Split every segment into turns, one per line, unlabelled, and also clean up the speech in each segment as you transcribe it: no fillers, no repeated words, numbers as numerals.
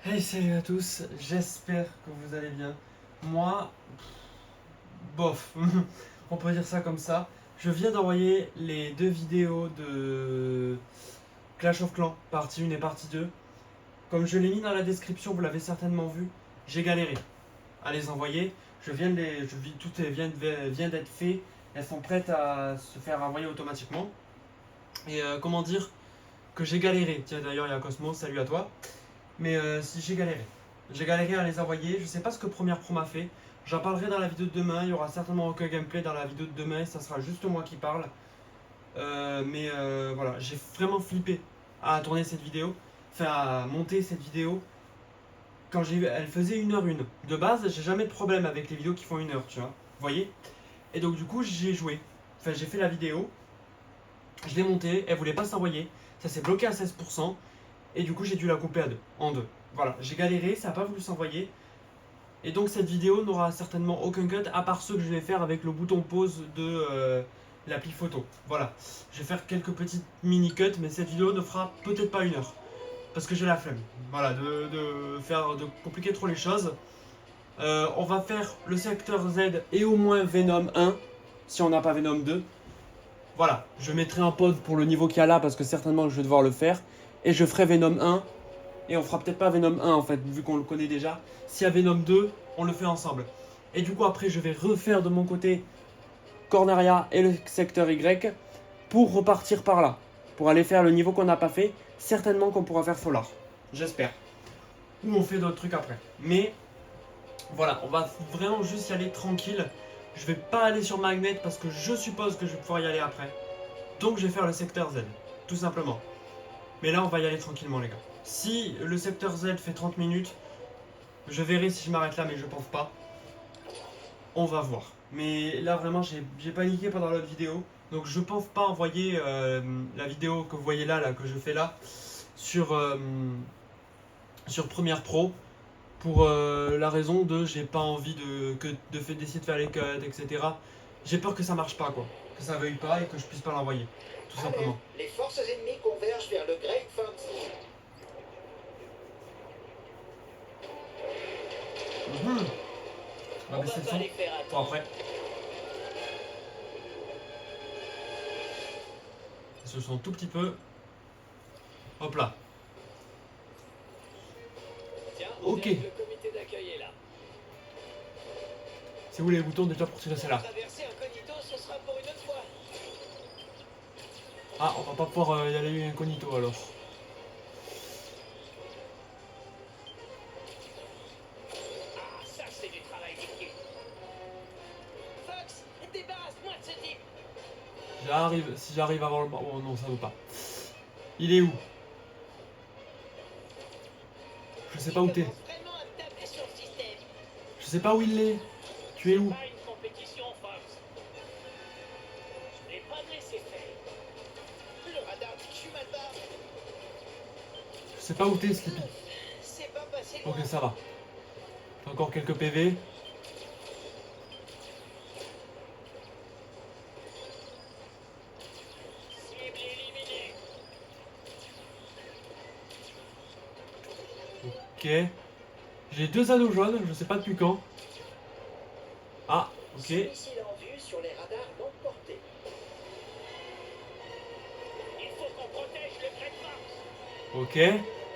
Hey, salut à tous, j'espère que vous allez bien. Moi, bof, on peut dire ça comme ça. Je viens d'envoyer les deux vidéos de Clash of Clans, partie 1 et partie 2. Comme je l'ai mis dans la description, vous l'avez certainement vu, j'ai galéré à les envoyer. Tout vient d'être fait, elles sont prêtes à se faire envoyer automatiquement. Et comment dire que j'ai galéré. Tiens, d'ailleurs, il y a Cosmos, salut à toi. Mais si j'ai galéré. J'ai galéré à les envoyer. Je sais pas ce que Première Pro m'a fait. J'en parlerai dans la vidéo de demain. Il y aura certainement aucun gameplay dans la vidéo de demain. Et ça sera juste moi qui parle. Voilà, j'ai vraiment flippé à tourner cette vidéo. Enfin, à monter cette vidéo. Elle faisait 1h01. De base, j'ai jamais de problème avec les vidéos qui font 1 heure, tu vois. Vous voyez. Et donc, du coup, j'ai joué. Enfin, j'ai fait la vidéo. Je l'ai montée. Elle voulait pas s'envoyer. Ça s'est bloqué à 16%. Et du coup, j'ai dû la couper en deux. Voilà, j'ai galéré, ça n'a pas voulu s'envoyer. Et donc, cette vidéo n'aura certainement aucun cut, à part ceux que je vais faire avec le bouton pause de l'appli photo. Voilà, je vais faire quelques petites mini-cuts, mais cette vidéo ne fera peut-être pas 1 heure. Parce que j'ai la flemme. Voilà, de compliquer trop les choses. On va faire le secteur Z et au moins Venom 1, si on n'a pas Venom 2. Voilà, je mettrai un pause pour le niveau qu'il y a là, parce que certainement je vais devoir le faire. Et je ferai Venom 1. Et on fera peut-être pas Venom 1 en fait, vu qu'on le connaît déjà. S'il y a Venom 2, on le fait ensemble. Et du coup, après, je vais refaire de mon côté Corneria et le secteur Y pour repartir par là. Pour aller faire le niveau qu'on n'a pas fait. Certainement qu'on pourra faire Solar. J'espère. Ou on fait d'autres trucs après. Mais voilà, on va vraiment juste y aller tranquille. Je vais pas aller sur Magnet parce que je suppose que je vais pouvoir y aller après. Donc je vais faire le secteur Z, tout simplement. Mais là, on va y aller tranquillement, les gars. Si le secteur Z fait 30 minutes, je verrai si je m'arrête là, mais je pense pas. On va voir. Mais là, vraiment, j'ai paniqué pendant l'autre vidéo. Donc, je pense pas envoyer la vidéo que vous voyez là, que je fais là, sur Premiere Pro. Pour la raison de j'ai pas envie d'essayer de faire les cuts, etc. J'ai peur que ça marche pas, quoi. Que ça veuille pas et que je puisse pas l'envoyer. Tout simplement.
Les forces ennemies convergent vers le Great Fox.
On va baisser le son pour après. Ce son tout petit peu. Hop là.
Tiens,
ok.
Le comité d'accueil est là.
C'est où les boutons déjà pour tirer celle-là?
Traverser incognito, ce sera pour une autre fois.
Ah, on va pas pouvoir y aller incognito alors.
Ah, ça c'est du travail d'équipe. Fox, débarrasse-moi de ce type.
Si j'arrive avant le... Oh non, ça veut pas. Il est où? Je sais pas où t'es. Je sais pas où il est. Tu es où?
Pas une compétition, Fox. Je n'ai pas de laisser faire. Le radar dit que je suis mal barré.
Je sais pas où t'es, Sleepy.
C'est pas passé
Ok,
loin.
ça va. J'ai encore quelques PV.
Cible éliminée.
Ok. J'ai 2 anneaux jaunes, je sais pas depuis quand. Ah, ok.
Missile en vue sur les radars longue portée. Il faut qu'on protège le Great Fox.
Ok.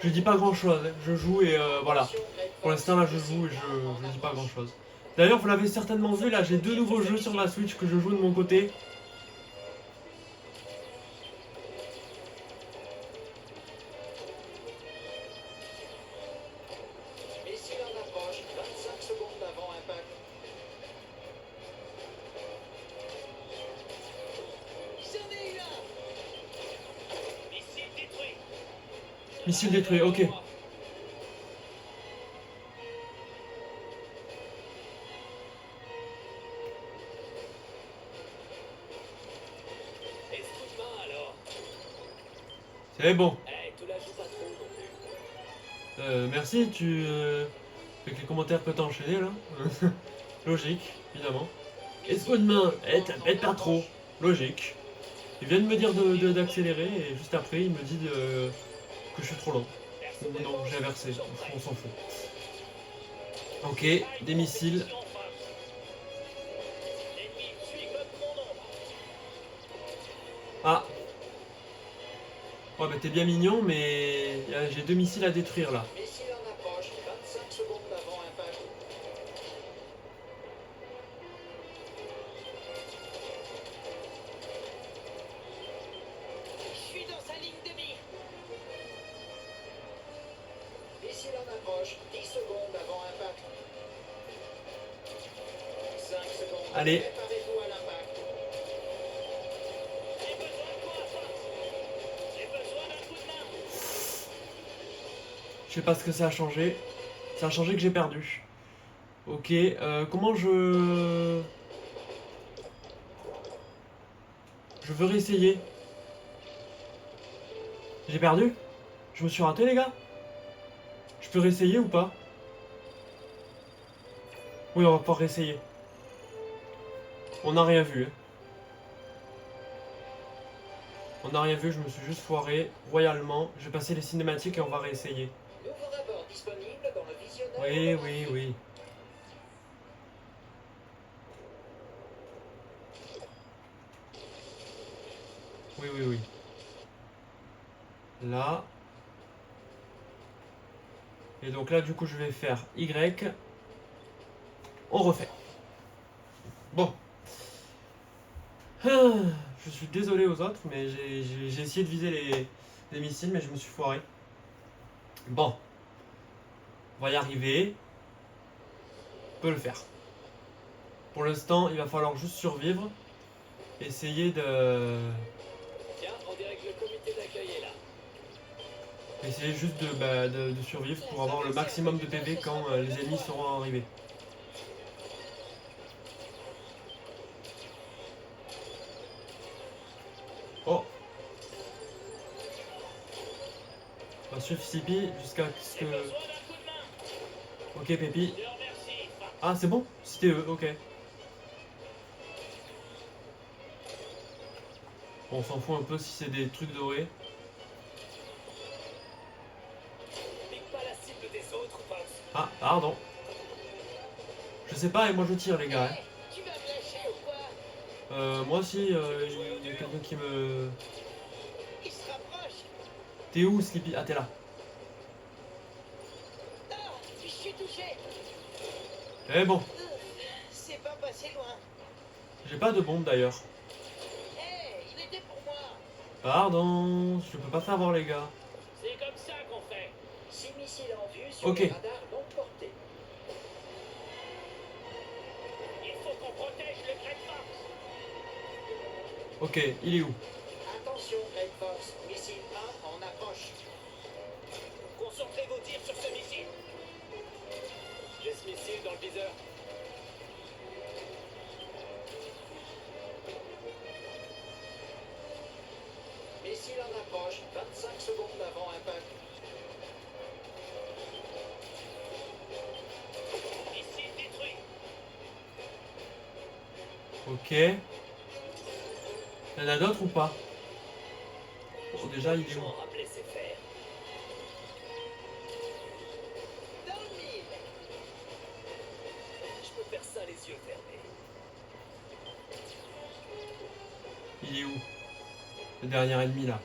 Je dis pas grand chose. Je joue et voilà. Pour l'instant là je joue et je dis pas grand chose. D'ailleurs vous l'avez certainement vu là, j'ai 2 nouveaux jeux sur la Switch que je joue de mon côté.
Missile en approche, 25 secondes avant impact. J'en ai eu un. Missile détruit.
Missile détruit, ok.
Escoute-moi alors.
C'est bon.
Eh, tu la joues pas trop non plus.
Merci, avec les commentaires que t'as enchaîné là. Logique, évidemment. Escaut de main, t'embête pas trop. Logique. Il vient de me dire d'accélérer et juste après il me dit que je suis trop lent. Ou non, j'ai inversé, on s'en fout. Ok, des missiles.
L'ennemi suit comme mon ombre.
Ah. Ouais bah t'es bien mignon, mais j'ai 2 missiles à détruire là.
Missile en approche, 25 secondes avant impact. Je suis dans sa ligne de mire. Missile en approche, 10 secondes avant impact. 5 secondes.
Allez.
Préparez-vous à l'impact. J'ai besoin de toi, Fox. J'ai besoin d'un coup de main.
Je sais pas ce que ça a changé. Ça a changé que j'ai perdu. Ok, comment je... Je veux réessayer. J'ai perdu? Je me suis raté les gars? Je peux réessayer ou pas? Oui, on va pouvoir réessayer. On n'a rien vu. Hein. On n'a rien vu, je me suis juste foiré royalement. Je vais passer les cinématiques et on va réessayer.
Nouveau rapport disponible dans le visionneur.
Oui, oui, oui. Oui, oui, oui. Là. Et donc là, du coup, je vais faire Y. On refait. Bon. Je suis désolé aux autres, mais j'ai essayé de viser les missiles, mais je me suis foiré. Bon. On va y arriver. On peut le faire. Pour l'instant, il va falloir juste survivre. Essayer de...
Tiens, on dirait que le comité d'accueil est là.
Essayer juste de survivre pour avoir le maximum de PV quand les ennemis seront arrivés. Oh! On va suivre Sipi jusqu'à ce que...
J'ai besoin d'un coup de main.
Ok Pépi.
Je te remercie, Fox.
Ah c'est bon? C'était eux, ok. Bon, on s'en fout un peu si c'est des trucs dorés.
Pique pas la cible des autres, Fox.
Ah, pardon. Je sais pas, et moi je tire les gars. Hein.
Hey, tu vas me lâcher ou quoi?
Moi aussi, il y a quelqu'un qui me...
Il se rapproche.
T'es où Sleepy? Ah t'es là.
Ah, je suis touché.
Eh bon,
C'est pas passé loin.
j'ai pas de bombe d'ailleurs.
Hey, il était pour moi.
Pardon, je peux pas savoir les gars.
C'est comme ça qu'on fait. 6 missiles en vue sur
Ok.
le radar longue portée. Il faut qu'on protège le Great Fox.
Ok, il est où?
Attention, Great Fox. Missile 1 en approche. Concentrez vos tirs sur ce missile. J'ai ce missile dans le viseur. Missile en approche, 25 secondes avant impact. Missile détruit.
Ok. Il y en a d'autres ou pas? Bon, déjà il est où?
Rappeler ses fers. Dans le mille. Je peux faire ça les yeux fermés.
Il est où? Le dernier ennemi là.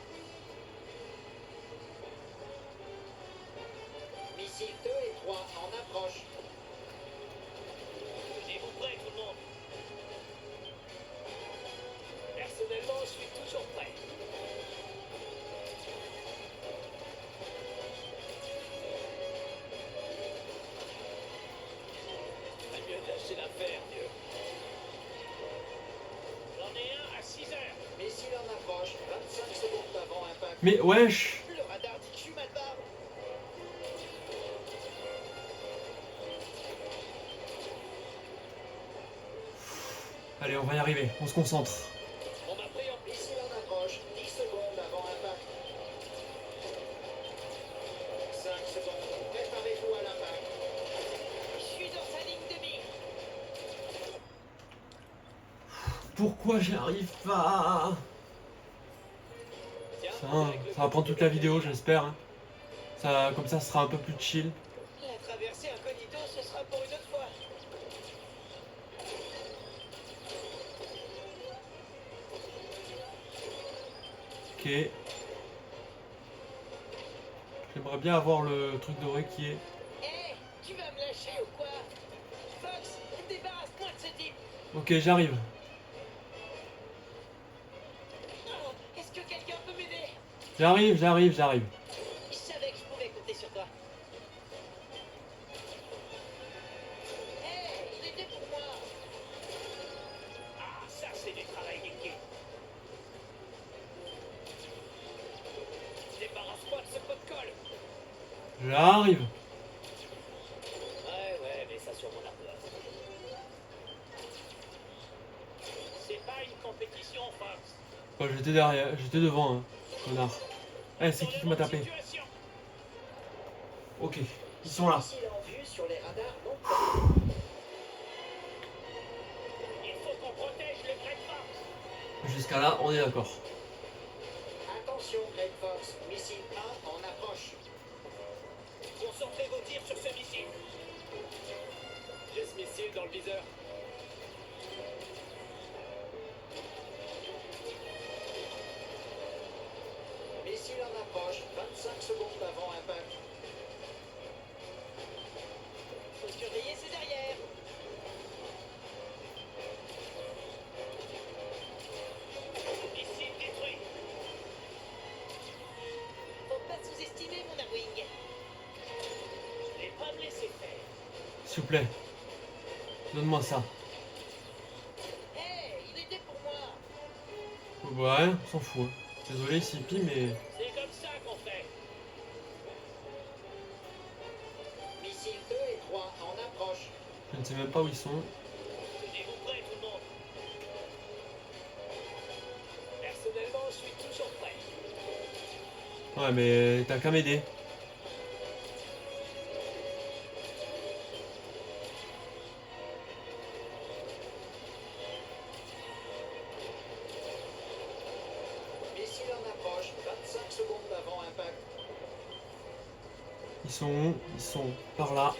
Missiles 2 et 3 en approche. Êtes-vous prêts, tout le monde? Personnellement, je suis toujours prêt. Pas mieux de lâcher l'affaire, Dieu. J'en ai un à 6 heures. Missile en approche, 25 secondes avant impact.
Mais wesh!
Le radar dit que je suis mal barre.
Allez, on va y arriver, on se concentre.
On m'a pris en missile en approche, 10 secondes avant impact. 5 secondes, préparez-vous à l'impact. Je suis dans sa ligne de mire.
Pourquoi j'y arrive pas?
Tiens,
Ça va prendre toute la vidéo, j'espère. Hein. Comme ça, ce sera un peu plus chill.
La traversée incognito, ce sera pour une autre fois.
Ok. J'aimerais bien avoir le truc doré qui est...
Hé, tu vas me lâcher ou quoi? Fox, débarrasse-moi de ce type.
Ok, j'arrive.
Oh, est-ce que quelqu'un peut m'aider?
J'arrive.
Je savais que je pouvais compter sur toi. Hé, il était pour moi. Ah, ça c'est du travail d'équipe. Débarrasse-moi de ce pot de colle.
J'arrive.
Ouais, mais ça sur mon ardoise. C'est pas une compétition, Fox.
Oh, j'étais derrière, j'étais devant, hein, connard. Eh, c'est qui m'a tapé?
Situation.
Ok, ils sont là.
Missile en vue sur les radars non. Il faut qu'on protège le Great Fox.
Jusqu'à là, on est d'accord.
Attention, Great Fox. Missile 1 en approche. Concentrez vos tirs sur ce missile. J'ai ce missile dans le viseur. Missile en approche, 25 secondes avant impact. Faut surveiller ses arrières. Missile détruit. Faut pas sous-estimer mon Arwing. Je vais pas me laisser faire.
S'il vous plaît. Donne-moi ça.
Hé, il était pour moi.
Ouais, on s'en fout. Hein. Désolé, Sipi, mais...
C'est comme ça qu'on fait. Missiles 2 et 3 en approche.
Je ne sais même pas où ils sont.
Tenez-vous prêts, tout le monde. Personnellement, je suis toujours prêt.
Ouais, mais t'as qu'à m'aider.
Missile en approche, 25 secondes avant impact.
Ils sont où? Ils sont par là.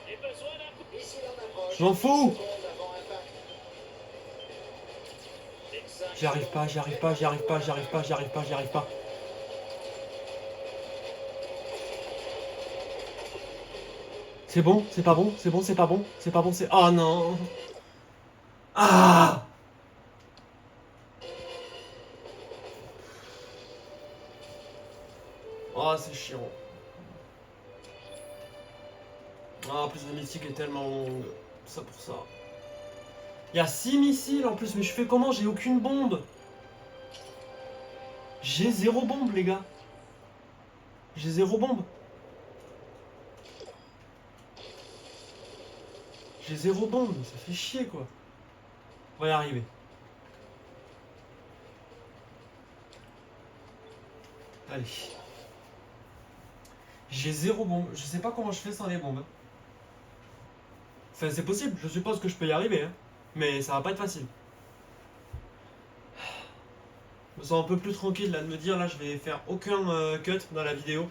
J'ai besoin d'un coup. Missile en approche.
Je m'en fous.
10 secondes avant impact. 25
J'y arrive pas. C'est bon? C'est pas bon? C'est... Oh non! Ah! Oh, c'est chiant. Ah, en plus, le mystique est tellement long. Ça pour ça. Il y a 6 missiles en plus, mais je fais comment? J'ai aucune bombe. J'ai 0 bombe, les gars. J'ai 0 bombe. J'ai 0 bombe, ça fait chier quoi. On va y arriver. Allez. J'ai 0 bombe. Je sais pas comment je fais sans les bombes. Enfin, c'est possible, je suppose que je peux y arriver. Hein. Mais ça va pas être facile. Je me sens un peu plus tranquille là de me dire là je vais faire aucun cut dans la vidéo.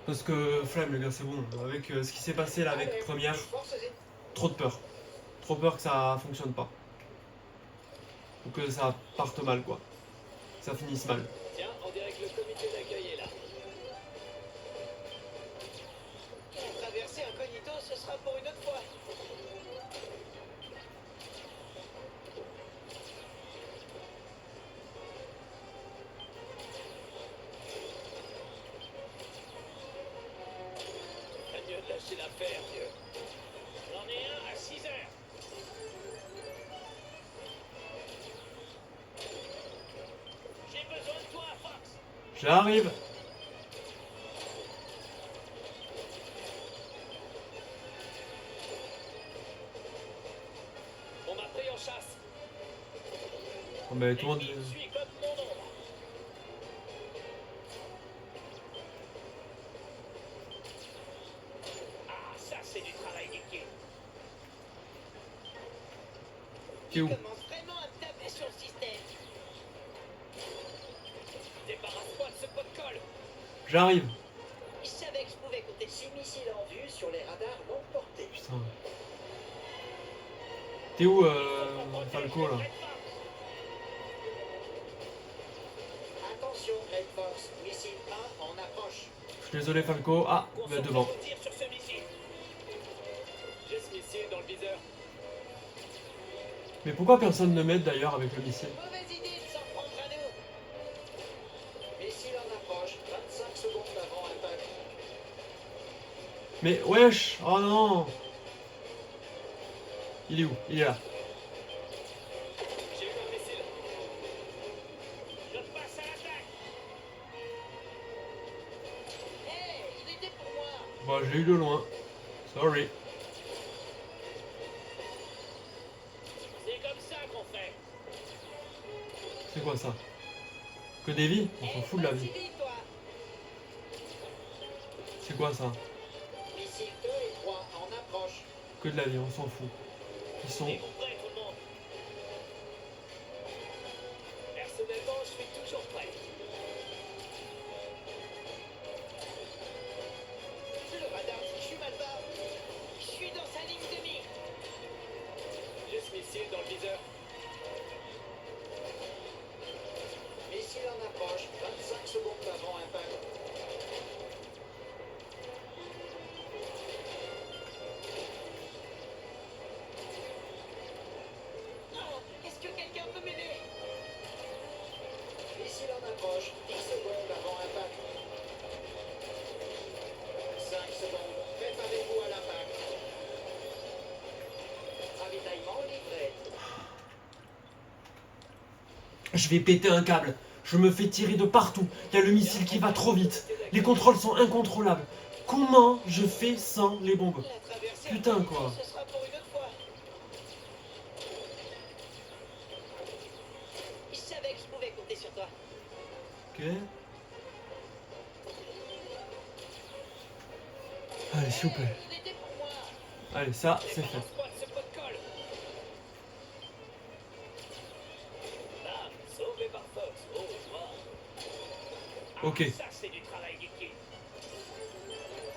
Parce que flemme les gars, c'est bon. Avec ce qui s'est passé là avec première, trop de peur. Trop peur que ça fonctionne pas. Ou que ça parte mal quoi. Que ça finisse mal.
Tiens, on dirait que le comité d'accueil est là. La traversée incognito, ce sera pour une autre fois. Pas mieux de lâcher l'affaire, vieux. J'en ai un à 6 heures. J'ai besoin de toi, Fox.
J'arrive.
On m'a pris en chasse.
Oh, mais tout le monde.
Et il suit comme mon ombre. Ah, ça c'est du travail d'équipe.
T'es où?
Il commence vraiment à me taper sur Débarrasse-toi de ce pot de colle.
J'arrive.
Je savais que je pouvais compter 6 missiles en vue sur les radars longue portée.
Putain. T'es où, Falco, là?
Attention, Red Fox, missile 1 en approche.
Je suis désolé, Falco. Ah, mais devant.
Concentrez vos tirs sur ce missile. J'ai ce missile dans le viseur.
Mais pourquoi personne ne m'aide d'ailleurs avec le missile?
Mauvaise idée de s'en prendre à nous. Missile en approche, 25 secondes avant impact.
Mais wesh! Oh non! Il est où? Il est là.
J'ai eu un missile. Je passe à l'attaque. Hey, il était pour moi.
Bon, je l'ai eu de loin. Sorry.
C'est comme ça qu'on fait.
C'est quoi ça? Que des vies? On s'en fout de la vie.
Vas-y, toi.
C'est quoi ça?
Missile 2 et 3 en approche.
Que de la vie, on s'en fout. Ils sont...
Êtes-vous prêts, tout le monde? Personnellement, je suis toujours prêt. Le radar dit que je suis mal bas. Je suis dans sa ligne de mire. J'ai ce missile dans le viseur. Missile en approche, 25 secondes avant impact. Oh, est-ce que quelqu'un peut m'aider? Missile en approche, 10 secondes avant impact. 5 secondes, préparez-vous à l'impact. Ravitaillement livré.
Je vais péter un câble. Je me fais tirer de partout. Il y a le missile qui va trop vite. Les contrôles sont incontrôlables. Comment je fais sans les bombes?
La traversée
Putain, quoi.
ce sera pour une autre fois. Je savais que je pouvais compter sur toi.
Ok. Allez, s'il vous plaît.
Il était pour moi.
Allez, ça, c'est fait.
Débarrasse-toi de ce pot de colle. Bam, sauvé par Fox. Oh, wow.
Ok.
Ça, c'est du travail d'équipe.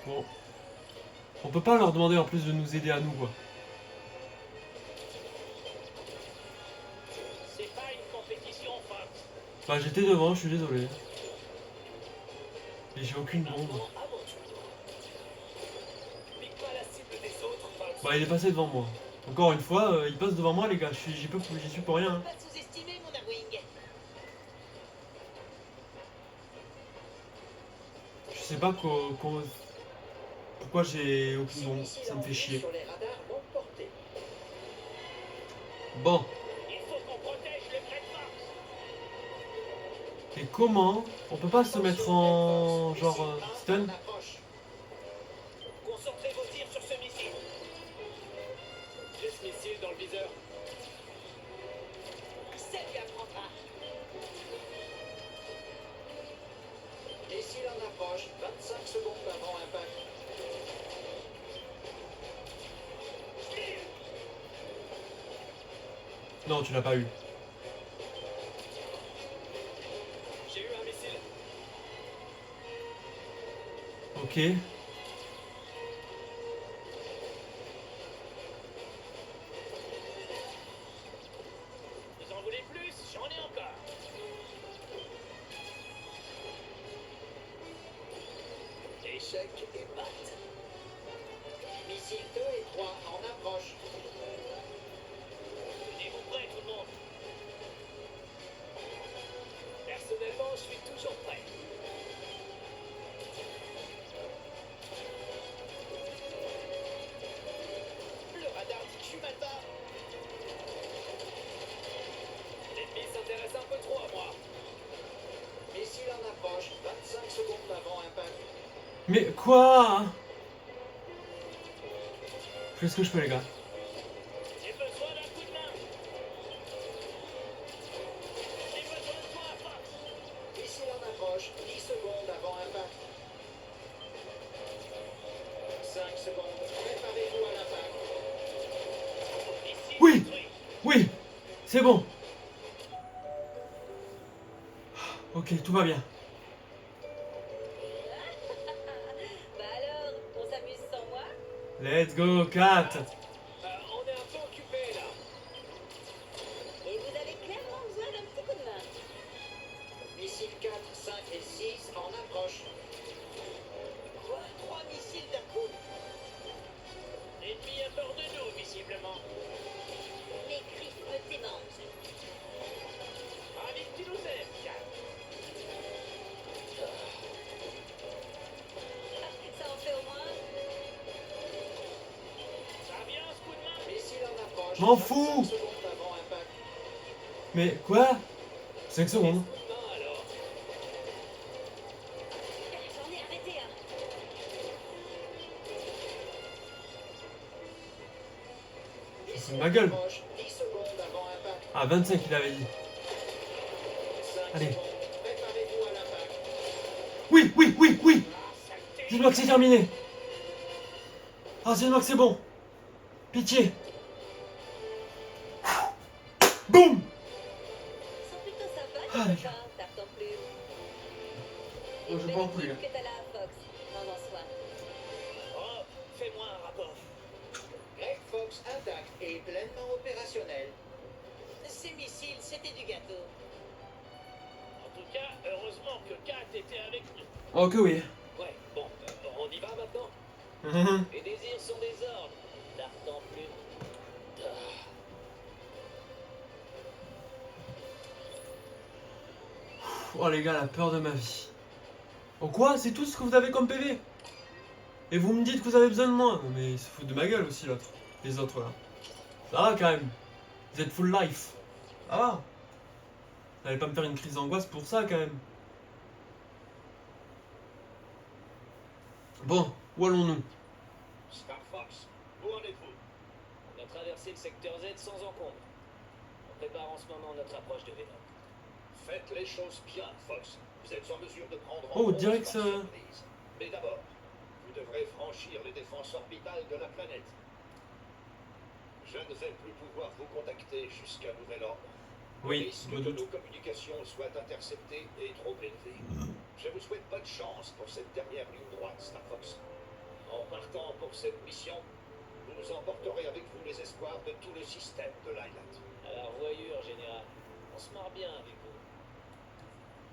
Bon. On peut pas leur demander en plus de nous aider à nous, quoi.
C'est pas une compétition, Fox.
Bah, j'étais devant, je suis désolé. Et j'ai aucune bombe.
Maintenant, à mon tour. Pique pas la cible des autres, Fox.
Bah, il est passé devant moi. Encore une fois, il passe devant moi, les gars. J'y suis pour rien. Hein.
Pas sous-estimer mon Arwing.
Je sais pas pourquoi j'ai aucune bombe. Ça me fait chier.
Sur les radars longue portée.
Bon.
Il faut qu'on protège le Red Fox.
Et comment? On peut pas se mettre en genre stun?
Concentrez vos tirs sur ce missile. J'ai ce missile dans le viseur. Ça lui apprendra. Missile en approche, 25 secondes avant impact.
Non, tu l'as pas eu.
J'ai eu un missile.
Ok.
Vous en voulez plus? J'en ai encore. Échec et patte. Missile 2 et 3 en approche. Êtes-vous prêts, tout le monde? Personnellement, je suis toujours prêt. Le radar dit que je suis mal bas. L'ennemi s'intéresse un peu trop à moi. Missile en approche, 25 secondes avant impact.
Mais quoi? Je fais ce que je peux, les gars.
J'ai besoin d'un coup de main. J'ai besoin de toi, Fox. Missile en approche, 10 secondes avant impact. 5 secondes, préparez-vous à l'impact. Missile
Oui.
détruit.
Oui, c'est bon. Ok, tout va bien.
Bah alors, on s'amuse sans moi?
Let's go, 4.
On est un peu occupé là.
Et vous avez clairement besoin d'un petit coup de main.
Missiles 4, 5 et 6 en approche. Quoi? 3 missiles d'un coup? L'ennemi a peur de nous, visiblement.
Mes griffes me démangent.
Ravi que tu nous aimes, 4.
Ça en fait au moins.
Ça vient ce coup de main? Missile en approche.
M'en fous.
5 secondes avant impact.
Mais quoi? 5 secondes.
Coup de main alors.
J'en ai arrêté un.
C'est ma gueule.
Approche, 10 secondes avant impact.
Ah, 25 il avait dit.
5
Allez.
secondes. Préparez-vous à l'impact.
Oui, oui, oui, oui.
Ah, saleté.
Dis-moi que c'est terminé. Ah, dis-moi que c'est bon. Pitié. Boum.
Ils sont plutôt sympas,
Ah,
les copains, tarte en plume.
Oh, je
Une
peux en
belle
plus, là.
équipe que t'as là, Fox. Prends-en soin.
Oh, fais-moi un rapport. Greg Fox intact et pleinement opérationnel. Ces missiles, c'était du gâteau. En tout cas, heureusement que Kat était avec nous.
Oh, que oui.
Ouais, bon, on y va maintenant. Les désirs sont des ordres. Tarte en plume.
Oh, les gars, la peur de ma vie. Oh, quoi? C'est tout ce que vous avez comme PV? Et vous me dites que vous avez besoin de moi? Non, mais ils se foutent de ma gueule aussi, l'autre. Les autres, là. Ça va, quand même. Vous êtes full life. Ça va. Vous n'allez pas me faire une crise d'angoisse pour ça, quand même. Bon, où allons-nous?
Star Fox, où en êtes-vous? On a traversé le secteur Z sans encombre. On prépare en ce moment notre approche de Venom. Faites les choses bien, Fox. Vous êtes en mesure de prendre en
Oh,
compte
direct,
par
ça-
surprise. Mais d'abord, vous devrez franchir les défenses orbitales de la planète. Je ne vais plus pouvoir vous contacter jusqu'à nouvel ordre. Le
Oui,
risque
je me
que
doute.
nos communications soient interceptées est trop élevé. Je vous souhaite bonne chance pour cette dernière ligne droite, Star Fox. En partant pour cette mission, vous emporterez avec vous les espoirs de tout le système de l'Island. Alors, voyure, général. On se marre bien avec vous.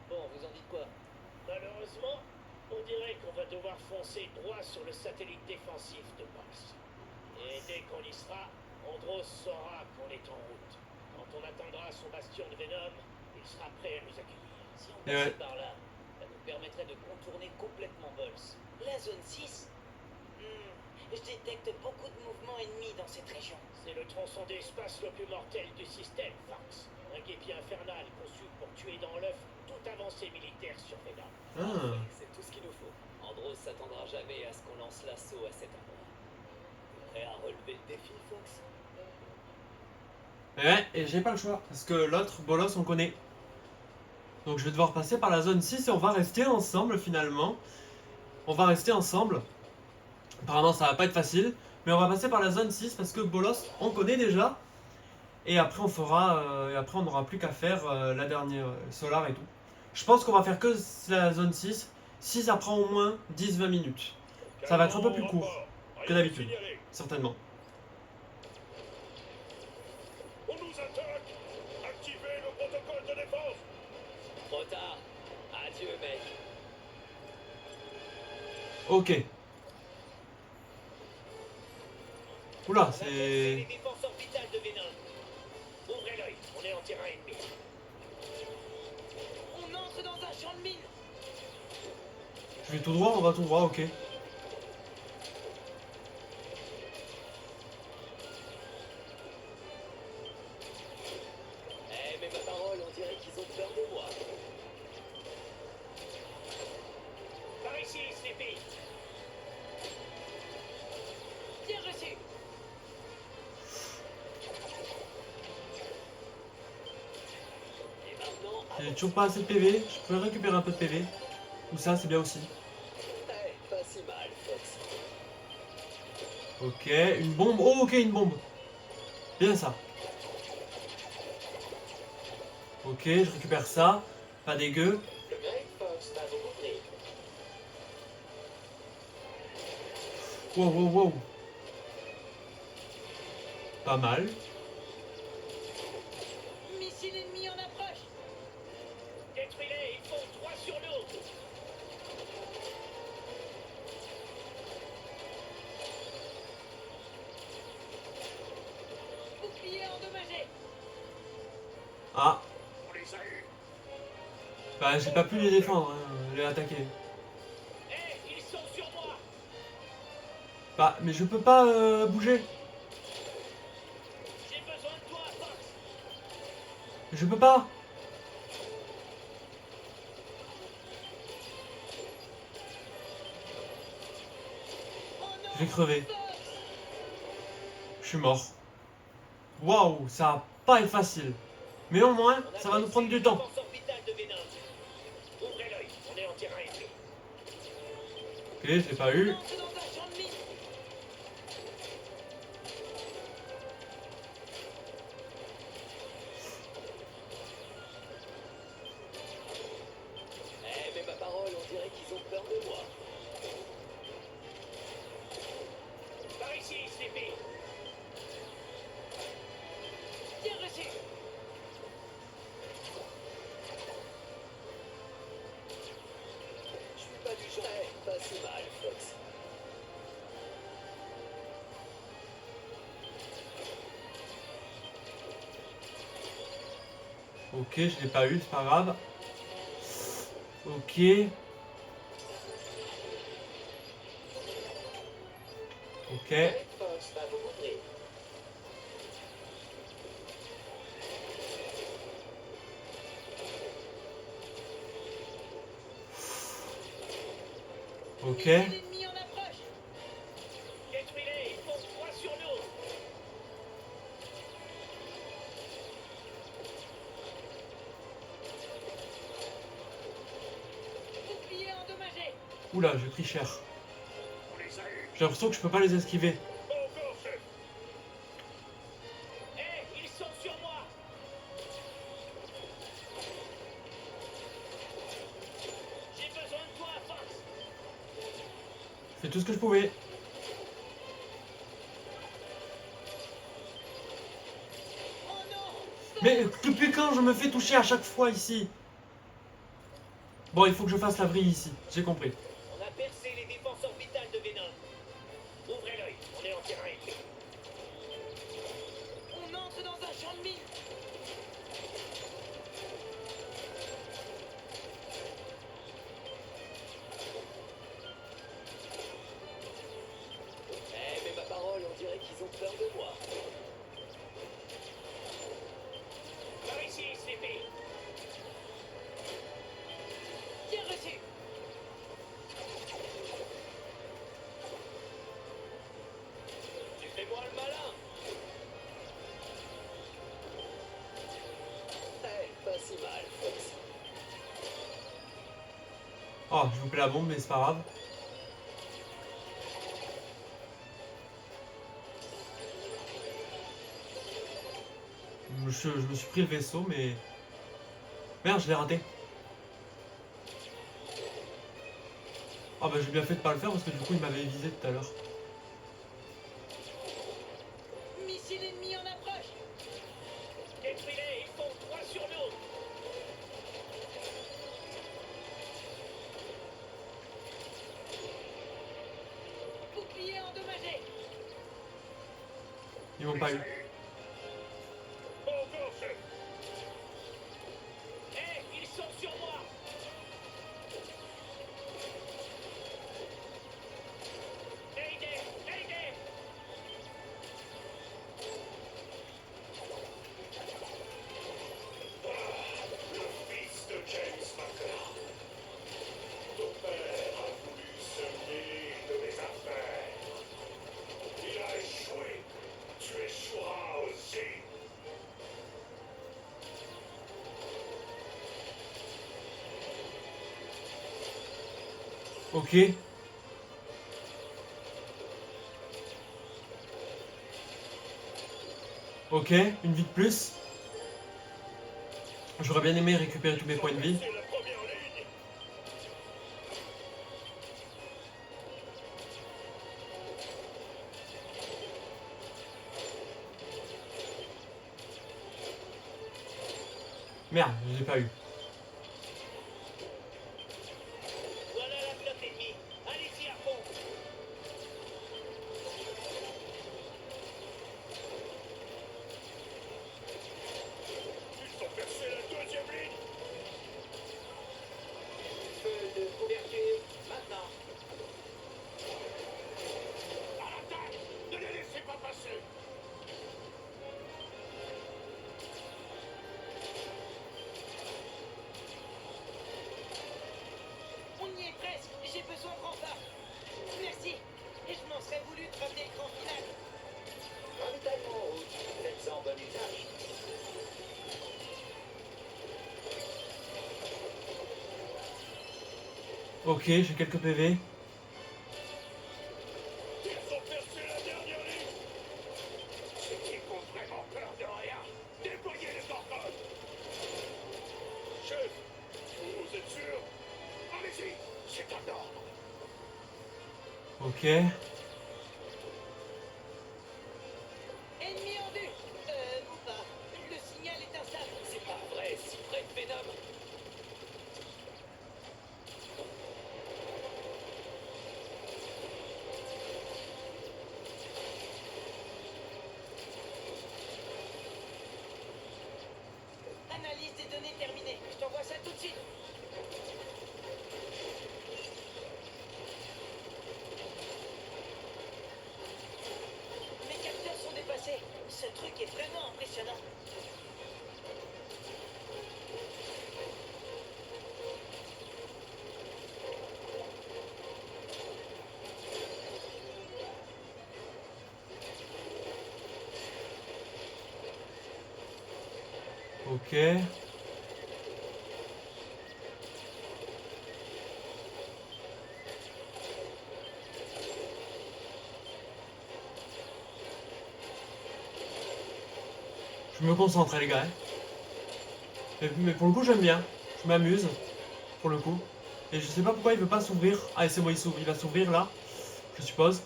Bon, vous en dites quoi? Malheureusement, on dirait qu'on va devoir foncer droit sur le satellite défensif de Mars. Et dès qu'on y sera, Andros saura qu'on est en route. Quand on atteindra son bastion de Venom, il sera prêt à nous accueillir. Si on
Et
passait
ouais.
par là, ça nous permettrait de contourner complètement Vols. La zone 6? Je détecte beaucoup de mouvements ennemis dans cette région. C'est le tronçon d'espace le plus mortel du système, Fox. Un guépier infernal conçu pour tuer dans l'œuf toute avancée militaire sur Venom.
Ah.
C'est tout ce qu'il nous faut. Andros s'attendra jamais à ce qu'on lance l'assaut à cet endroit. Prêt à relever le défi, Fox?
Ouais, et j'ai pas le choix. Parce que l'autre, Bolos, on connaît. Donc je vais devoir passer par la zone 6 et on va rester ensemble finalement. On va rester ensemble. Apparemment ça va pas être facile. Mais on va passer par la zone 6 parce que Bolos, on connaît déjà. Et après on fera. Et après on n'aura plus qu'à faire la dernière Solar et tout. Je pense qu'on va faire que la zone 6. Si ça prend au moins 10-20 minutes. Ça va être un peu plus court que d'habitude. Certainement.
On nous attaque! Activez le protocole de défense! Trop tard. Adieu, mec.
Ok. Oula,
On a
c'est.
les défenses orbitales de Venom. Ouvrez l'œil, on est en terrain ennemi. On entre dans un champ de mine.
Je vais tout droit, on va tout droit, ok.
Eh, mais ma parole, on dirait qu'ils ont peur de moi. Par ici, Sleepy. Bien reçu. Et maintenant,
J'ai toujours pas assez de PV, je peux récupérer un peu de PV. Ou ça, c'est bien aussi.
pas si mal, Fox.
Ok, une bombe. Oh, ok, une bombe. Bien ça. Ok, je récupère ça. Pas dégueu.
Le Great Fox va vous couvrir.
Wow, wow, wow. Pas mal.
Missile ennemi en approche.
Détruisez-les, ils font 3 sur nous.
Bouclier endommagé.
Ah,
On les a eus.
bah j'ai pas pu les défendre, hein, les attaquer.
Eh, ils sont sur moi.
Bah, mais je peux pas bouger.
J'ai besoin de toi, Fox.
Je peux pas.
Oh non.
Je vais crever.
Fox.
Je suis mort. Waouh, ça va pas être facile. Mais au moins,
On a
ça va nous
blessé
prendre du
les
temps.
défenses orbitales de Venom. Ouvrez l'œil, on est en terrain ennemi.
Ok, je l'ai pas eu.
Entre dans un champ de mine.
Eh, mais ma parole, on dirait qu'ils ont peur de moi. Par ici, Sleepy.
Bien reçu.
Je suis pas du genre. Eh, pas si mal, Fox.
Ok, je l'ai pas eu, c'est pas grave. Ok. Ok.
Great Fox va vous couvrir.
Ok.
Missile ennemi en approche.
Détruisez-les, ils font 3 sur nous.
Bouclier endommagé.
Oula, j'ai pris cher.
On les a eus.
J'ai l'impression que je peux pas les esquiver.
Encore, chef. Eh, ils sont sur moi. J'ai besoin de toi, Fox.
Je fais tout ce que je pouvais.
Oh non.
Mais depuis quand je me fais toucher à chaque fois ici? Bon, il faut que je fasse la vrille ici. J'ai compris.
On a percé les défenses orbitales de Venom. Ouvrez l'œil, on est en terrain ennemi.
On entre dans un champ de mine.
Eh, mais ma parole, on dirait qu'ils ont peur de moi. Par ici, Sleepy.
Bien reçu.
Tu fais moi le malin. Eh, pas si mal, Fox.
Oh, je vous plais la bombe, mais c'est pas grave. Je me suis pris le vaisseau, mais... Merde, je l'ai raté. Ah bah j'ai bien fait de pas le faire parce que du coup il m'avait visé tout à l'heure.
Missile ennemi en approche.
Détruisez-les, ils font 3 sur nous.
Bouclier endommagé.
Ils m'ont pas eu.
Encore, chef. Eh, ils sont sur moi. Aidez, aidez. Le fils de James McClure. Ton père a voulu se mêler de mes affaires. Il a échoué. Tu échoueras aussi.
Ok. Ok, une vie de plus. J'aurais bien aimé récupérer tous mes points de vie.
C'est la
Merde, je les ai pas eu.
Voilà la flotte ennemie. Allez-y à fond. Ils ont percé la deuxième ligne. Feu de couverture, maintenant. À l'attaque! Ne les laissez pas passer!
On y est presque. J'ai besoin de renfort. Merci. Et je m'en serais voulu de ramener le grand final.
Ravitaillement en route. Faites-en bon usage.
Ok, j'ai quelques PV.
Ils ont percé la dernière ligne. C'est qu'ils ont vraiment peur de rien. Déployez les orcones. Chef, vous êtes sûr? Allez-y, c'est un ordre.
Ok.
Ennemi en vue. Ou pas. Le signal est instable.
C'est pas vrai, si près de Venom.
Analyse des données terminée. Je t'envoie ça tout de suite. Mes capteurs sont dépassés. Ce truc est vraiment impressionnant.
Ok. Je me concentre les gars. Hein. Mais pour le coup j'aime bien. Je m'amuse. Pour le coup. Et je sais pas pourquoi il veut pas s'ouvrir. Ah c'est bon il s'ouvre. Il va s'ouvrir là. Je suppose.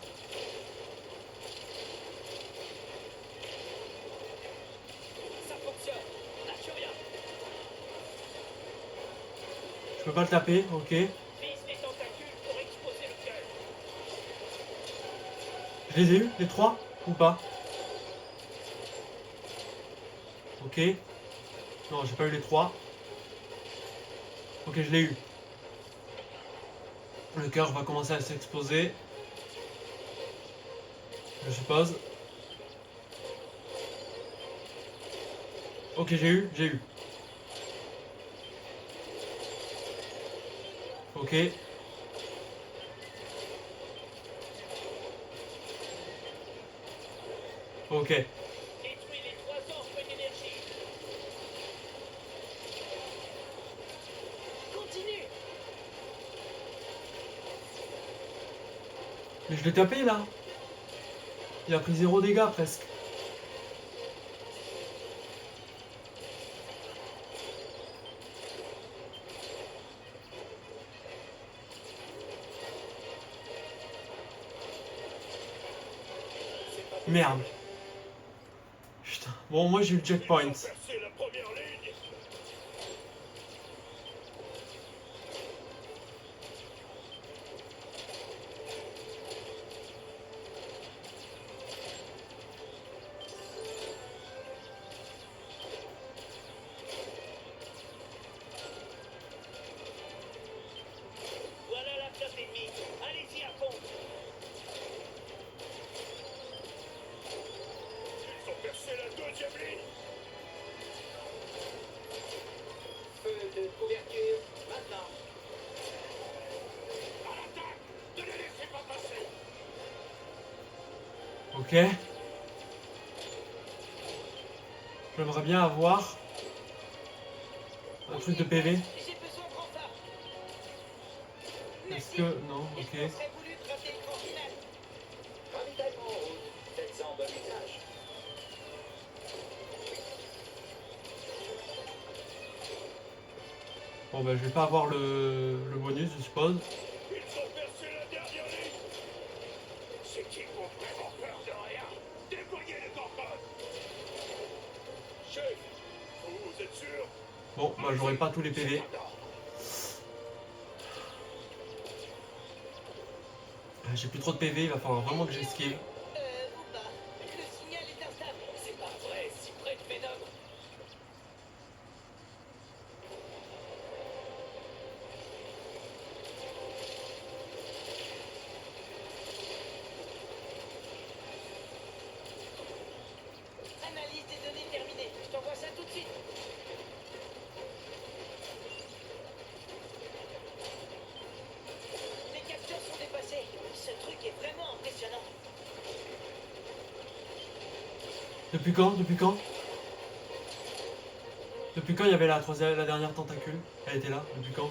Ça fonctionne. Lâche rien.
Je peux pas le taper. Ok.
Vise les tentacules pour exposer le cœur.
Je les ai eu les trois ou pas? Ok. Non j'ai pas eu les trois. Ok je l'ai eu. Le cœur va commencer à s'exposer. Je suppose. Ok j'ai eu. Ok. Ok.
Détruis les 3 ancres d'énergie.
Continue.
Mais je l'ai tapé là. Il a pris 0 dégâts presque. Merde. Putain. Bon moi j'ai eu le checkpoint.
Ils ont percé la première ligne. Voilà la flotte ennemie. Allez-y à fond. Ils ont percé la deuxième ligne.
Feu de couverture. Maintenant.
À l'attaque. Ne les laissez pas passer.
Ok. J'aimerais bien avoir un truc de PV.
J'ai besoin de renfort.
Est-ce
Merci.
que... Non,
Et je
ok.
m'en serais voulu de ramener le grand final.
Ravitaillement en route. Faites-en bon usage.
Bon bah je vais pas avoir le bonus je suppose.
Ils ont percé la dernière ligne. C'est qu'ils ont vraiment peur de rien. Déployez les orcones. Chef, vous êtes sûr?
Bon, bah j'aurai pas tous les PV. J'ai plus trop de PV, il va falloir vraiment que j'esquive.
Ou pas. Le signal est instable.
C'est pas vrai, si près de Venom.
Analyse des données terminée. Je t'envoie ça tout de suite. Les capteurs sont dépassés. Ce truc est vraiment impressionnant.
Depuis quand? Depuis quand? Depuis quand il y avait la dernière tentacule? Elle était là, depuis quand?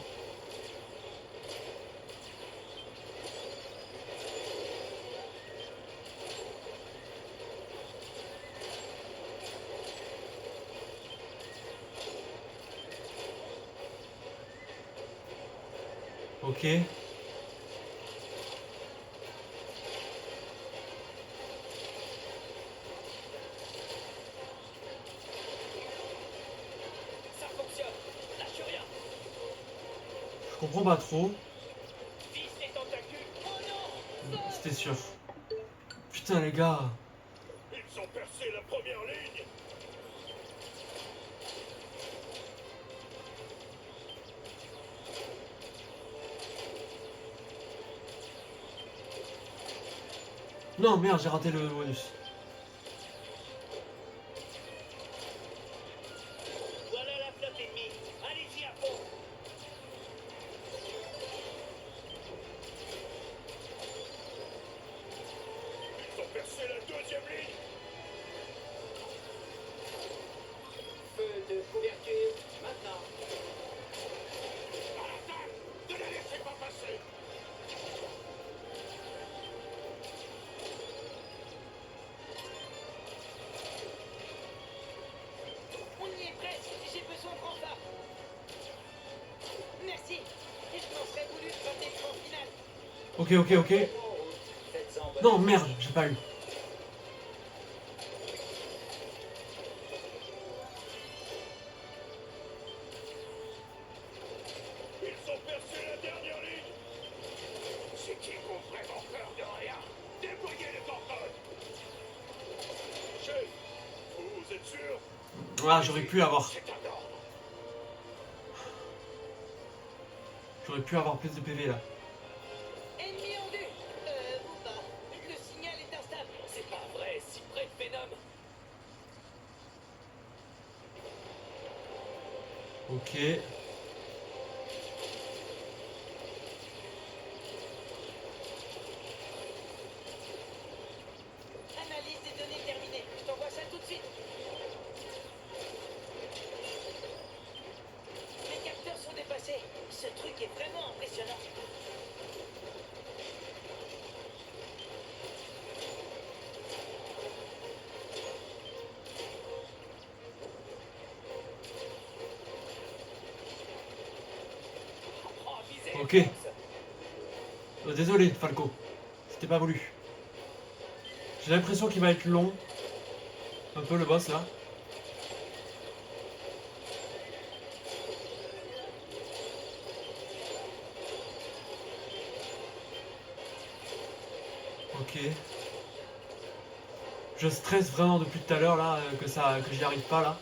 Ok.
Ça fonctionne. Lâche rien.
Je comprends pas trop.
Vise les tentacules.
Oh non!
C'était sûr. Putain les gars.
Ils ont percé la première ligne.
Non merde, j'ai raté le bonus.
Voilà la flotte ennemie. Allez-y à fond. Ils ont percé la deuxième ligne.
Feu de couverture, maintenant.
À l'attaque. Ne les laissez pas passer.
On y est presque. J'ai besoin de renfort. Merci. Et je m'en serais voulu comme l'écran final.
Ok, ok, ok.
Faites-en bonne
Non merde, j'ai pas eu.
Ils ont percé la dernière ligne. C'est qui qui ont vraiment peur de rien? Déployez les tamponnes. Chef, vous êtes sûr?
Ah, j'aurais pu avoir.
C'est un ordre.
J'aurais pu avoir plus de PV là.
Ennemi en vue. Ou pas. Le signal est instable.
C'est pas vrai, si près de Venom.
Ok.
Analyse des données terminée. Je t'envoie ça tout de suite. Les capteurs sont dépassés. Ce truc est vraiment impressionnant.
Apprends à viser les
Ok.
box.
Désolé Falco. C'était pas voulu. J'ai l'impression qu'il va être long. Un peu le boss là. Ok. Je stresse vraiment depuis tout à l'heure là que j'y arrive pas là.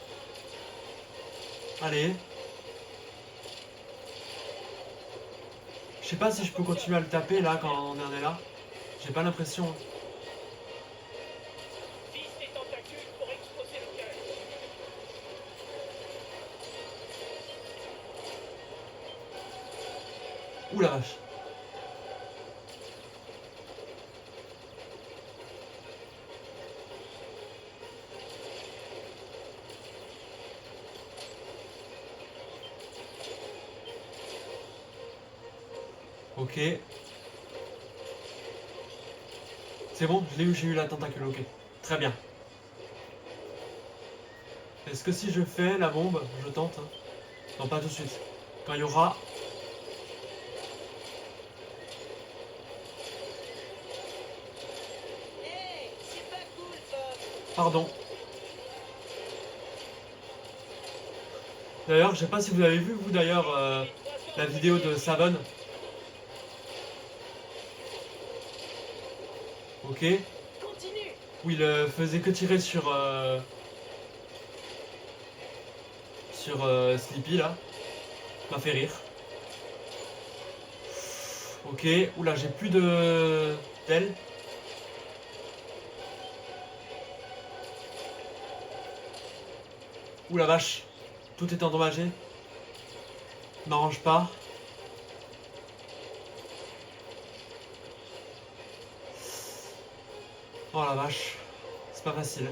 Allez. Je sais pas si je peux continuer à le taper là quand on en est là. J'ai pas l'impression.
Vise les tentacules pour exploser le cœur.
Ouh la vache. Ok. C'est bon, je l'ai eu, j'ai eu la tentacule, ok. Très bien. Est-ce que si je fais la bombe, je tente hein. Non, pas tout de suite. Quand il y aura...
Hey, c'est pas cool, Bob.
Pardon. D'ailleurs, je sais pas si vous avez vu, vous d'ailleurs, la vidéo de Savon. Ok.
Continue.
Où il faisait que tirer sur Sleepy là. M'a fait rire. Ok. Oula, j'ai plus de d'ailes. Ouh la vache. Tout est endommagé. M'arrange pas. Oh la vache. C'est pas facile.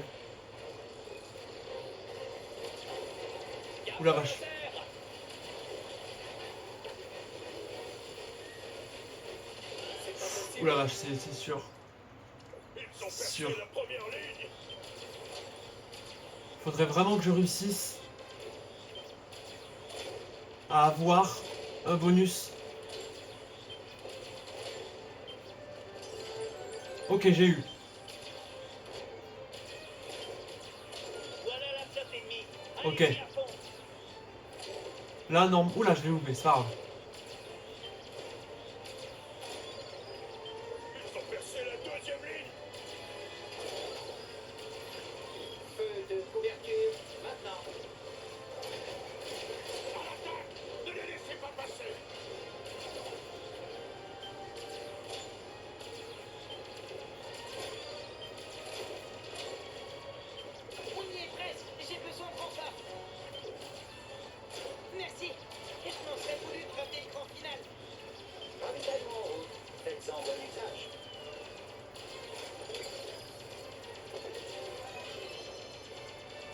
Ouh la vache. Ouh la vache, c'est sûr.
Ils ont percé
Sûr.
la première ligne.
Faudrait vraiment que je réussisse à avoir un bonus. Ok, j'ai eu.
Voilà la flotte ennemie.
Ok.
Allez-y à fond.
Là, non. Oula, je l'ai loupé, c'est pas grave.
Ils ont percé la deuxième ligne.
Feu de couverture, maintenant.
À l'attaque. Ne les laissez pas passer.
On y est presque. J'ai besoin de renfort. Merci. Et je m'en serais voulu de ramener l'écran final.
Ravitaillement en route. Faites-en bon usage.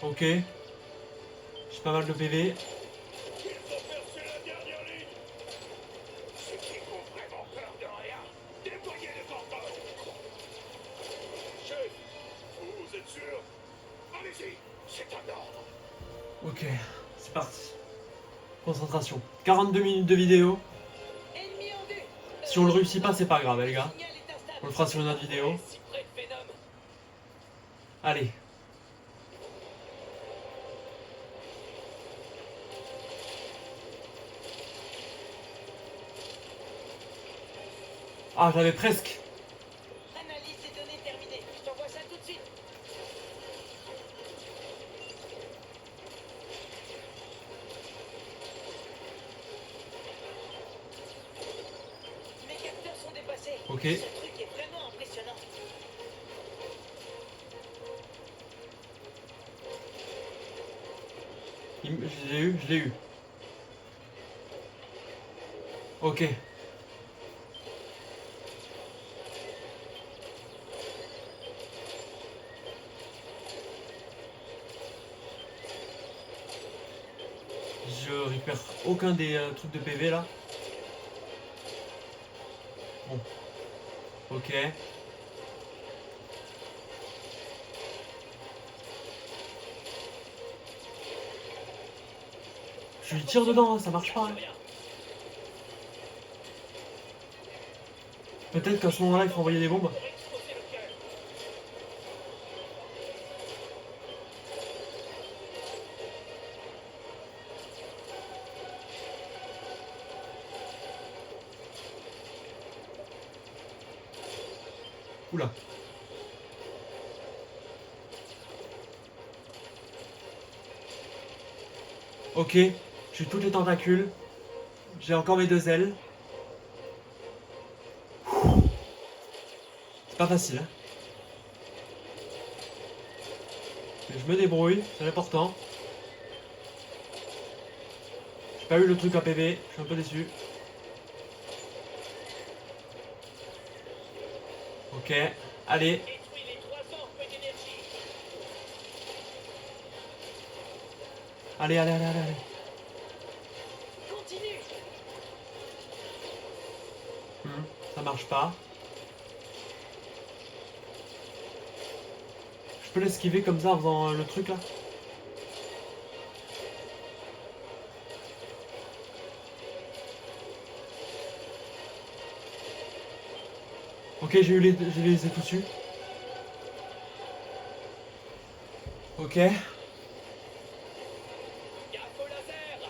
Ok. J'ai pas mal de PV.
Ils ont percé la dernière ligne. Ceux qui ont vraiment peur de rien, déployez les porteurs. Chef, vous êtes sûr? Allez-y, c'est un ordre.
Ok, c'est parti. Concentration. 42 minutes de vidéo.
Ennemi en vue.
Si on le réussit pas, c'est pas grave, les gars.
Le signal est instable.
On le fera sur une autre vidéo.
Si près de Venom.
Allez. Ah, j'avais presque.
Analyse des données terminée. Je t'envoie ça tout de suite. Mes capteurs sont dépassés.
Ok.
Ce truc est vraiment impressionnant.
Je l'ai eu, je l'ai eu. Ok. Je récupère aucun des trucs de PV là. Bon. Ok. Je lui tire dedans, hein, ça marche pas. Hein. Peut-être qu'à ce moment-là, il faut envoyer des bombes. Oula. Ok, j'ai toutes les tentacules. J'ai encore mes 2 ailes. C'est pas facile. Hein. Mais je me débrouille, c'est l'important. J'ai pas eu le truc à PV, je suis un peu déçu. Ok, allez.
Détruis les 3 orques d'énergie.
Allez, allez, allez, allez, allez.
Continue.
Ça marche pas. Je peux l'esquiver comme ça en faisant le truc là. Ok, j'ai les ai tous su. Ok.
Gaffe au laser.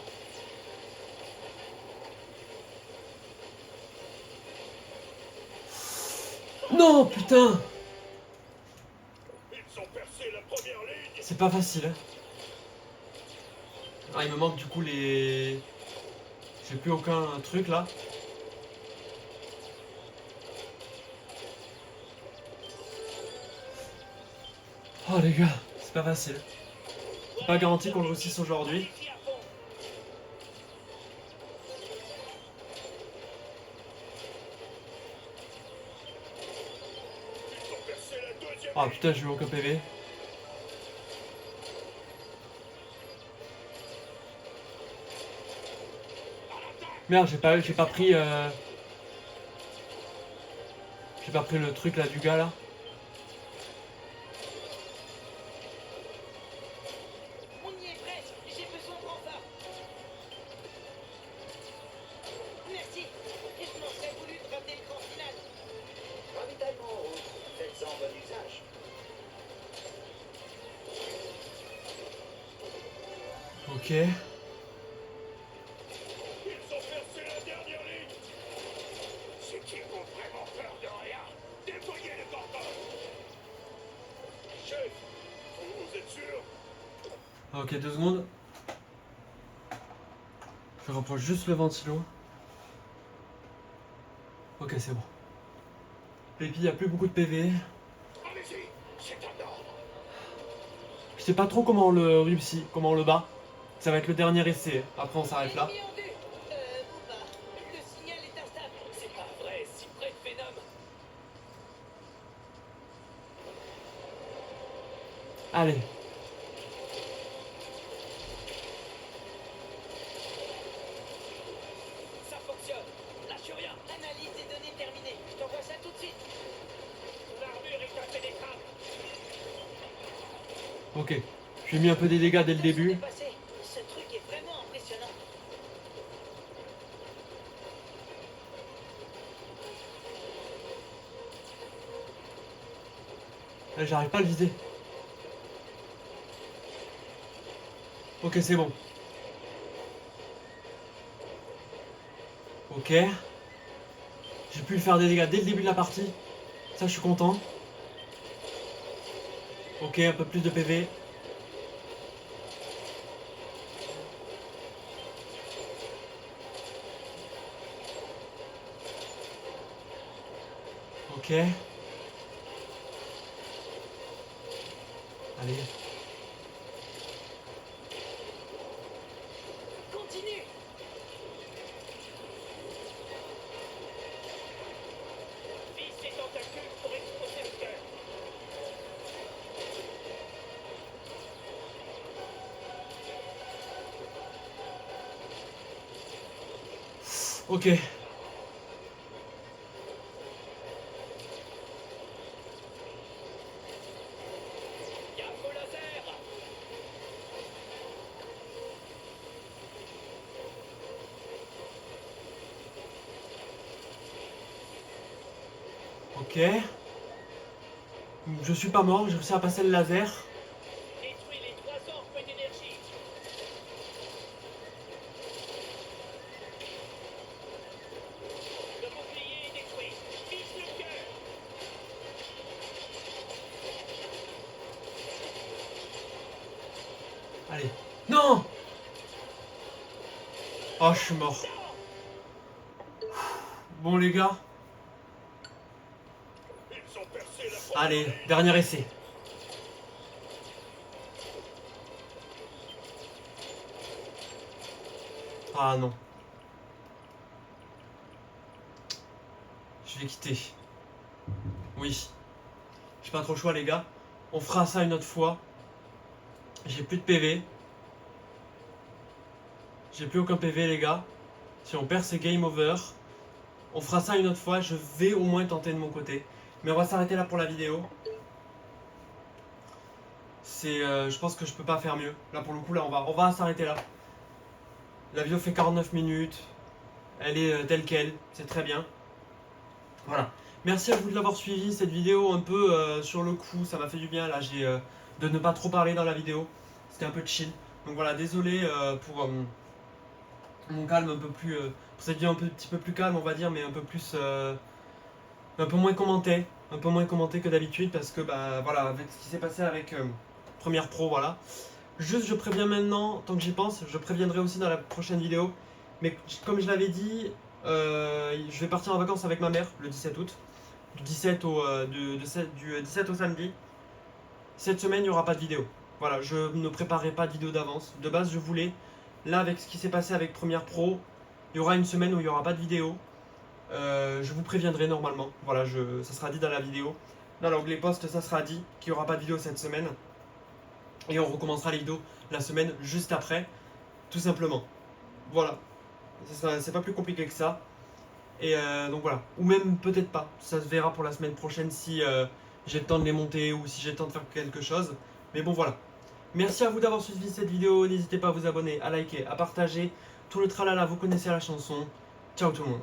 Non, putain!
Ils ont percé la première ligne.
C'est pas facile. Hein. Ah, il me manque du coup les... J'ai plus aucun truc là. Oh les gars, c'est pas facile. C'est pas garanti qu'on le réussisse aujourd'hui.
Allez-y à fond.
Ils ont percé la deuxième
Ah
ligne.
putain, j'ai eu aucun PV. Merde, j'ai pas pris j'ai pas pris le truc là du gars là.
On y est presque. J'ai besoin de renfort. Merci. Et je m'en serais voulu de ramener le grand final.
Ravitaillement en route. Faites-en bon usage.
Ok.
Ils ont percé la dernière ligne. C'est qu'ils ont vraiment peur de rien. Déployez le corps. Chef, vous êtes sûr?
Ok, 2 secondes. Je reprends juste le ventilo. Ok, c'est bon. Et puis il n'y a plus beaucoup de PV.
Allez-y, c'est un ordre.
Je sais pas trop comment on le réussit, comment on le bat. Ça va être le dernier essai. Après on s'arrête là.
Ennemi en vue. Ou pas. Le signal est instable.
C'est pas vrai, si près de Venom.
Allez.
Ça fonctionne. Lâche rien.
Analyse des données terminée. Je t'envoie ça tout de suite.
L'armure est impénétrable.
Ok. J'ai mis un peu des dégâts dès le début.
Passé. Ce truc est vraiment impressionnant.
J'arrive pas à le viser. Ok, c'est bon. Ok. J'ai pu lui faire des dégâts dès le début de la partie. Ça, je suis content. Ok, un peu plus de PV. Ok. Allez.
Continue.
Vise ses tentacules pour exploser le cœur.
Ok.
Y'a un faux laser.
Ok. Je suis pas mort, j'ai réussi à passer le laser.
Détruis les 3 orques d'énergie. Le bouclier est détruit. Vise le cœur.
Allez. Non! Oh, je suis mort. Bon, les gars.
Ils ont percé la première
Allez,
ligne.
dernier essai. Ah non. Je vais quitter. Oui. J'ai pas trop le choix, les gars. On fera ça une autre fois. J'ai plus de PV. J'ai plus aucun PV, les gars. Si on perd, c'est game over. On fera ça une autre fois. Je vais au moins tenter de mon côté. Mais on va s'arrêter là pour la vidéo. Je pense que je peux pas faire mieux. Là, pour le coup, là, on va s'arrêter là. La vidéo fait 49 minutes. Elle est telle qu'elle. C'est très bien. Voilà. Merci à vous de l'avoir suivi. Cette vidéo un peu sur le coup. Ça m'a fait du bien. Là, de ne pas trop parler dans la vidéo. C'était un peu chill. Donc voilà, désolé pour mon calme un peu plus. Pour cette vidéo un petit peu plus calme, on va dire, mais un peu plus. Un peu moins commenté. un peu moins commenté que d'habitude parce que bah voilà, avec ce qui s'est passé avec Premiere Pro, voilà. Juste je préviens maintenant, tant que j'y pense, je préviendrai aussi dans la prochaine vidéo. Mais comme je l'avais dit, je vais partir en vacances avec ma mère le 17 août. Du 17 au samedi. Cette semaine, il n'y aura pas de vidéo. Voilà, je ne préparerai pas de vidéo d'avance. De base, je voulais. Là, avec ce qui s'est passé avec Premiere Pro, il y aura une semaine où il n'y aura pas de vidéo. Je vous préviendrai normalement. Voilà, ça sera dit dans la vidéo. Dans l'onglet post, ça sera dit qu'il n'y aura pas de vidéo cette semaine. Et on recommencera les vidéos la semaine juste après. Tout simplement. Voilà. C'est pas plus compliqué que ça. Et donc voilà. Ou même peut-être pas. Ça se verra pour la semaine prochaine si j'ai le temps de les monter ou si j'ai le temps de faire quelque chose. Mais bon voilà. Merci à vous d'avoir suivi cette vidéo. N'hésitez pas à vous abonner, à liker, à partager. Tout le tralala, vous connaissez la chanson. Ciao tout le monde.